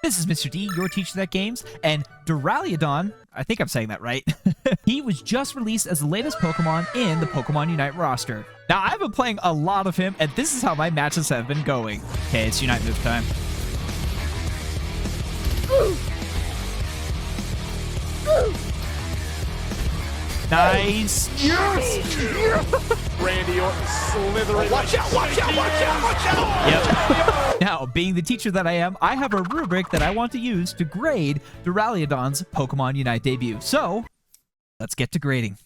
This is Mr. D, your teacher that games, and Duraludon, I think I'm saying that right, he was just released as the latest Pokemon in the Pokemon Unite roster. Now, I've been playing a lot of him, and this is how my matches have been going. Okay, it's Unite move time. Nice. Yes! Randy Orton slithering. Watch out, watch out, watch out, watch out! Yep. Now, being the teacher that I am, I have a rubric that I want to use to grade Duraludon's Pokemon Unite debut. So, let's get to grading.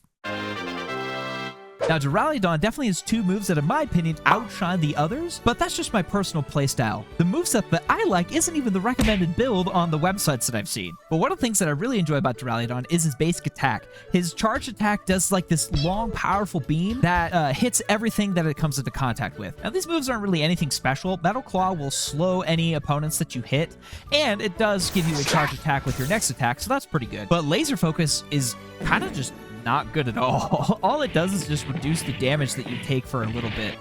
Now, Duraludon definitely has two moves that, in my opinion, outshine the others, but that's just my personal playstyle. The moveset that I like isn't even the recommended build on the websites that I've seen. But one of the things that I really enjoy about Duraludon is his basic attack. His charged attack does like this long, powerful beam that hits everything that it comes into contact with. Now, these moves aren't really anything special. Metal Claw will slow any opponents that you hit, and it does give you a charged attack with your next attack, so that's pretty good. But Laser Focus is kind of just not good at all. All it does is just reduce the damage that you take for a little bit.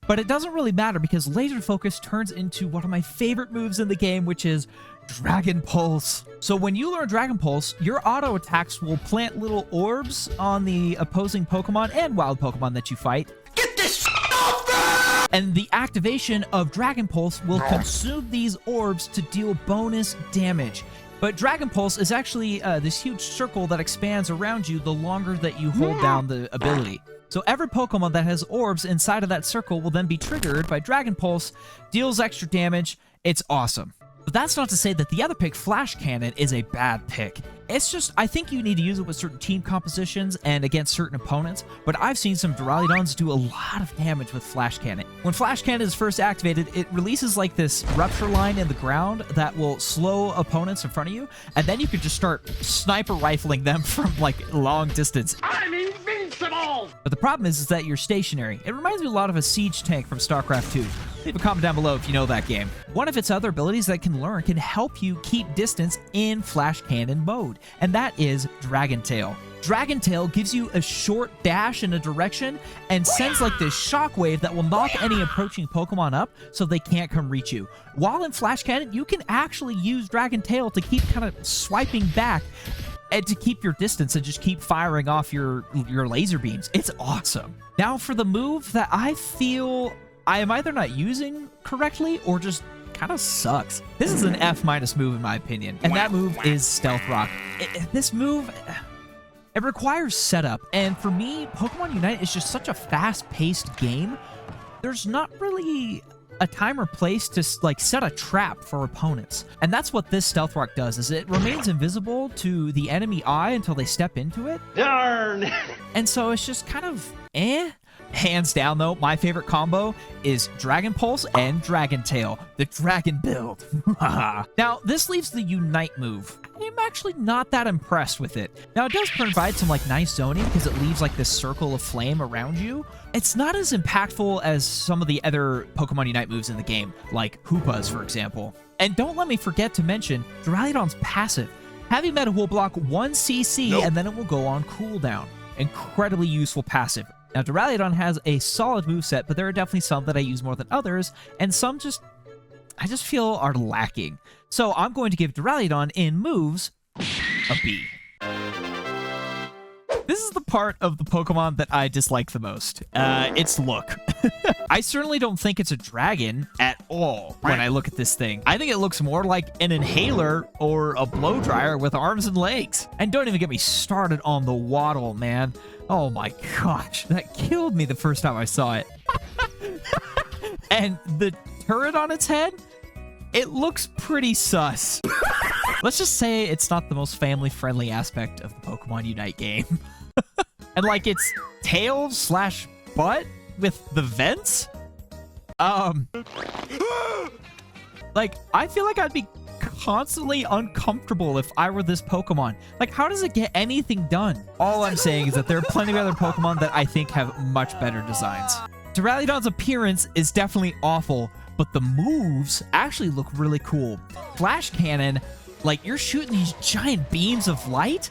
But it doesn't really matter because Laser Focus turns into one of my favorite moves in the game, which is Dragon Pulse. So when you learn Dragon Pulse, your auto attacks will plant little orbs on the opposing Pokemon and wild Pokemon that you fight. Get this off there! And the activation of Dragon Pulse will consume these orbs to deal bonus damage. But Dragon Pulse is actually this huge circle that expands around you the longer that you hold down the ability. So every Pokemon that has orbs inside of that circle will then be triggered by Dragon Pulse, deals extra damage. It's awesome. But that's not to say that the other pick, Flash Cannon, is a bad pick. It's just, I think you need to use it with certain team compositions and against certain opponents, but I've seen some Duraludons do a lot of damage with Flash Cannon. When Flash Cannon is first activated, it releases like this rupture line in the ground that will slow opponents in front of you, and then you can just start sniper rifling them from like long distance. I'm invincible! But the problem is that you're stationary. It reminds me a lot of a siege tank from StarCraft 2. Leave a comment down below if you know that game. One of its other abilities that it can learn can help you keep distance in Flash Cannon mode, and that is Dragon Tail. Dragon Tail gives you a short dash in a direction and sends like this shockwave that will knock any approaching Pokemon up so they can't come reach you. While in Flash Cannon, you can actually use Dragon Tail to keep kind of swiping back and to keep your distance and just keep firing off your laser beams. It's awesome. Now for the move that I feel I am either not using correctly or just kind of sucks. This is an F- move in my opinion, and that move is Stealth Rock. This move, it requires setup, and for me, Pokemon Unite is just such a fast-paced game. There's not really a time or place to like set a trap for opponents, and that's what this Stealth Rock does. Is it remains invisible to the enemy eye until they step into it. Darn! And so it's just kind of Hands down, though, my favorite combo is Dragon Pulse and Dragon Tail, the Dragon build. Now, this leaves the Unite move. I'm actually not that impressed with it. Now, it does provide some like nice zoning because it leaves like this circle of flame around you. It's not as impactful as some of the other Pokemon Unite moves in the game, like Hoopas, for example. And don't let me forget to mention Duraludon's passive. Heavy Metal will block 1 CC and then it will go on cooldown. Incredibly useful passive. Now, Duraludon has a solid moveset, but there are definitely some that I use more than others, and some I just feel are lacking. So I'm going to give Duraludon in moves a B. This is the part of the Pokemon that I dislike the most. Its look. I certainly don't think it's a dragon at all when I look at this thing. I think it looks more like an inhaler or a blow dryer with arms and legs. And don't even get me started on the waddle, man. Oh my gosh, that killed me the first time I saw it. And the turret on its head, it looks pretty sus. Let's just say it's not the most family-friendly aspect of the Pokemon Unite game. And like its tail slash butt with the vents? Like, I feel like I'd be constantly uncomfortable if I were this Pokemon. Like, how does it get anything done? All I'm saying is that there are plenty of other Pokemon that I think have much better designs. Duraludon's appearance is definitely awful, but the moves actually look really cool. Flash Cannon, like, you're shooting these giant beams of light.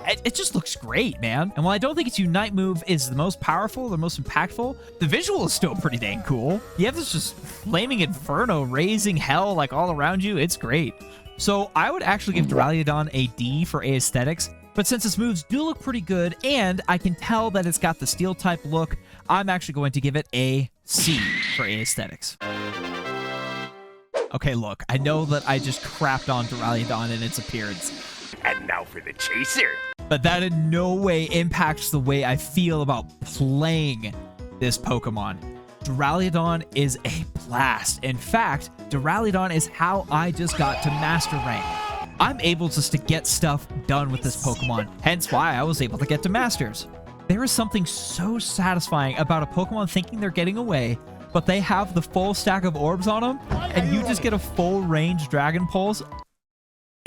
It just looks great, man. And while I don't think its Unite move is the most powerful, the most impactful, the visual is still pretty dang cool. You have this just flaming inferno raising hell like all around you. It's great. So I would actually give Duraludon a D for aesthetics, but since its moves do look pretty good and I can tell that it's got the steel type look, I'm actually going to give it a C for aesthetics. Okay, look, I know that I just crapped on Duraludon in its appearance. And now for the chaser. But that in no way impacts the way I feel about playing this Pokemon. Duraludon is a blast. In fact, Duraludon is how I just got to Master Rank. I'm able just to get stuff done with this Pokemon, hence why I was able to get to Masters. There is something so satisfying about a Pokemon thinking they're getting away, but they have the full stack of orbs on them, and you just get a full range Dragon Pulse,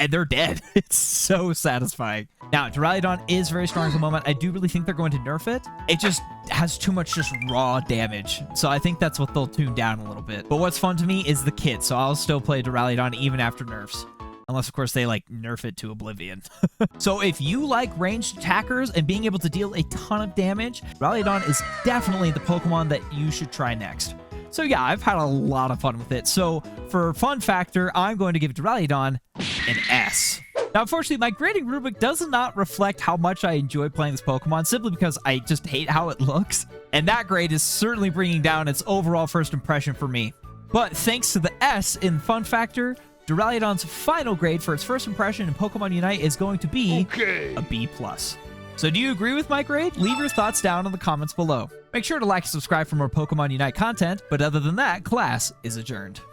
and they're dead. It's so satisfying. Now, Duraludon is very strong at the moment. I do really think they're going to nerf it. It just has too much just raw damage. So I think that's what they'll tune down a little bit. But what's fun to me is the kit. So I'll still play Duraludon even after nerfs. Unless, of course, they, like, nerf it to oblivion. So if you like ranged attackers and being able to deal a ton of damage, Duraludon is definitely the Pokemon that you should try next. So yeah, I've had a lot of fun with it. So for fun factor, I'm going to give Duraludon an S. Now, unfortunately, my grading rubric does not reflect how much I enjoy playing this Pokemon, simply because I just hate how it looks. And that grade is certainly bringing down its overall first impression for me. But thanks to the S in fun factor, Duraludon's final grade for its first impression in Pokemon Unite is going to be a B+. So do you agree with my grade? Leave your thoughts down in the comments below. Make sure to like and subscribe for more Pokemon Unite content, but other than that, class is adjourned.